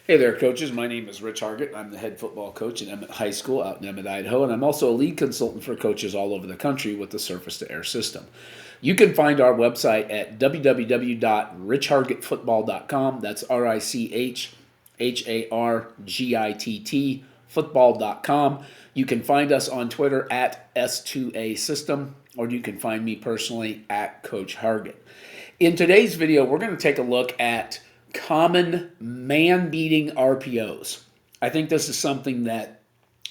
Hey there, coaches. My name is Rich Hargitt. I'm the head football coach at Emmett High School out in Emmett, Idaho, and I'm also a lead consultant for coaches all over the country with the surface to air system. You can find our website at www.richhargittfootball.com. That's RICHHARGITT football.com. You can find us on Twitter at S2A System, or you can find me personally at Coach Hargitt. In today's video, we're going to take a look at common man-beating RPOs. I think this is something that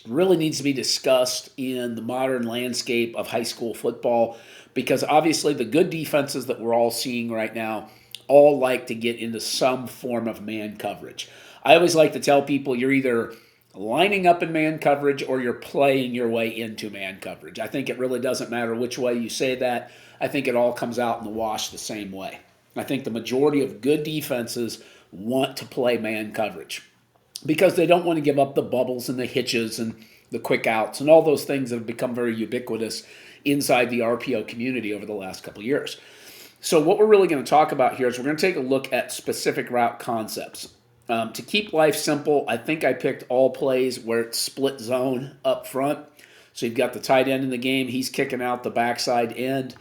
really needs to be discussed in the modern landscape of high school football because obviously the good defenses that we're all seeing right now all like to get into some form of man coverage. I always like to tell people you're either lining up in man coverage or you're playing your way into man coverage. I think it really doesn't matter which way you say that. I think it all comes out in the wash the same way. I think the majority of good defenses want to play man coverage because they don't want to give up the bubbles and the hitches and the quick outs and all those things that have become very ubiquitous inside the RPO community over the last couple of years. So what we're really going to talk about here is we're going to take a look at specific route concepts. To keep life simple, I think I picked all plays where it's split zone up front. So you've got the tight end in the game. He's kicking out the backside end.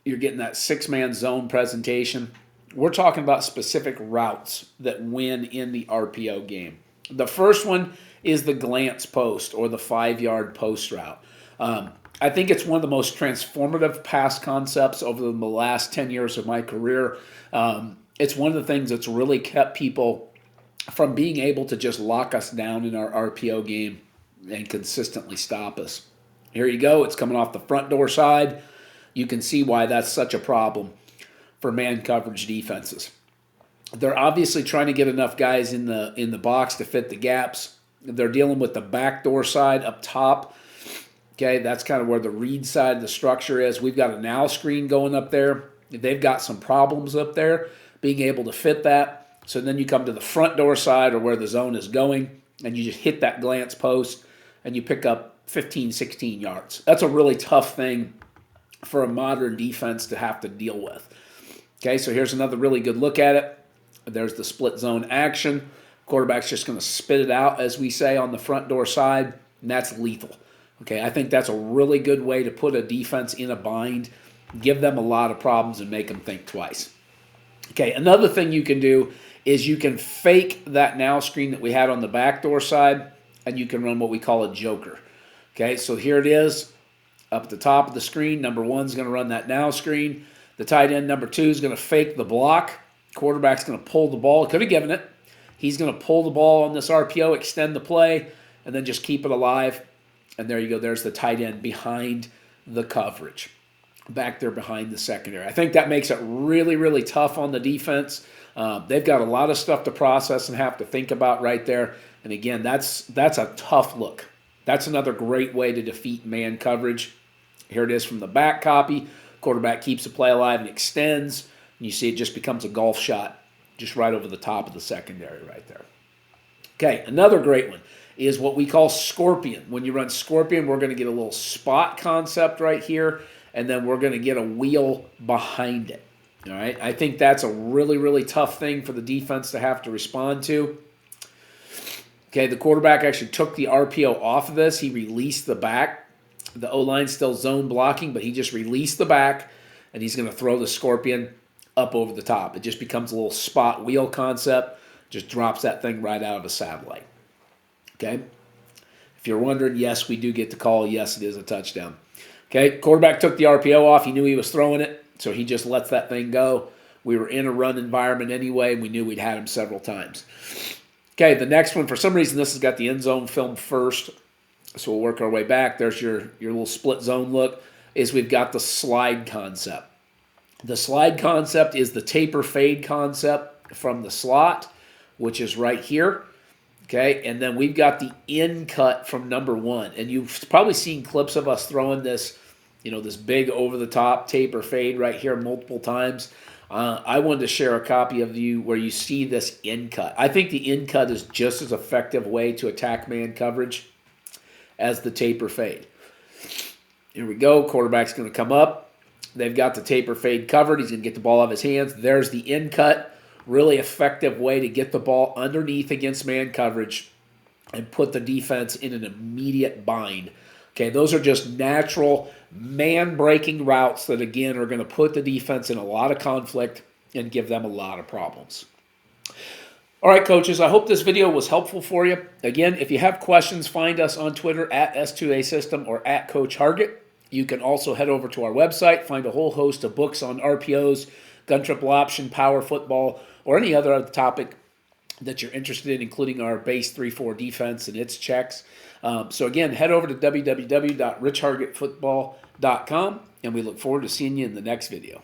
You're getting that six-man zone presentation. We're talking about specific routes that win in the RPO game. The first one is the glance post or the 5-yard post route. I think it's one of the most transformative pass concepts over the last 10 years of my career. It's one of the things that's really kept people from being able to just lock us down in our RPO game and consistently stop us. Here you go. It's coming off the front door side. You can see why that's such a problem for man coverage defenses. They're obviously trying to get enough guys in the box to fit the gaps. They're dealing with the backdoor side up top. Okay, that's kind of where the read side of the structure is. We've got a now screen going up there. They've got some problems up there being able to fit that. So then you come to the front door side or where the zone is going, and you just hit that glance post, and you pick up 15, 16 yards. That's a really tough thing for a modern defense to have to deal with. Okay, so here's another really good look at it. There's the split zone action. Quarterback's just going to spit it out, as we say, on the front door side, and that's lethal. Okay, I think that's a really good way to put a defense in a bind, give them a lot of problems, and make them think twice. Okay, another thing you can do is you can fake that now screen that we had on the backdoor side, and you can run what we call a joker. Okay, so here it is. Up at the top of the screen, number one's going to run that now screen. The tight end, number two, is going to fake the block. Quarterback's going to pull the ball. Could have given it. He's going to pull the ball on this RPO, extend the play, and then just keep it alive. And there you go. There's the tight end behind the coverage, back there behind the secondary. I think that makes it really, really tough on the defense. They've got a lot of stuff to process and have to think about right there. And again, that's a tough look. That's another great way to defeat man coverage. Here it is from the back copy. Quarterback keeps the play alive and extends. And you see it just becomes a golf shot just right over the top of the secondary right there. Okay, another great one is what we call scorpion. When you run scorpion, we're going to get a little spot concept right here, and then we're going to get a wheel behind it. All right, I think that's a really, really tough thing for the defense to have to respond to. Okay, the quarterback actually took the RPO off of this. He released the back. The O-line's still zone blocking, but he just released the back, and he's going to throw the scorpion up over the top. It just becomes a little spot wheel concept, just drops that thing right out of a satellite. Okay? If you're wondering, yes, we do get the call. Yes, it is a touchdown. Okay, quarterback took the RPO off. He knew he was throwing it, so he just lets that thing go. We were in a run environment anyway, and we knew we'd had him several times. Okay, the next one, for some reason, this has got the end zone film first. So we'll work our way back. There's your little split zone look, is we've got the slide concept. The slide concept is the taper fade concept from the slot, which is right here. Okay, and then we've got the in cut from number one. And you've probably seen clips of us throwing this, this big over-the-top taper fade right here multiple times. I wanted to share a copy of you where you see this in cut. I think the in cut is just as effective way to attack man coverage as the taper fade. Here we go. Quarterback's going to come up. They've got the taper fade covered. He's going to get the ball out of his hands. There's the in cut. really effective way to get the ball underneath against man coverage and put the defense in an immediate bind. Okay, those are just natural man-breaking routes that, again, are going to put the defense in a lot of conflict and give them a lot of problems. All right, coaches, I hope this video was helpful for you. Again, if you have questions, find us on Twitter at S2A System or at Coach Hargitt. You can also head over to our website, find a whole host of books on RPOs, gun triple option, power football, or any other topic that you're interested in, including our base 3-4 defense and its checks. So again, head over to www.richhargittfootball.com, and we look forward to seeing you in the next video.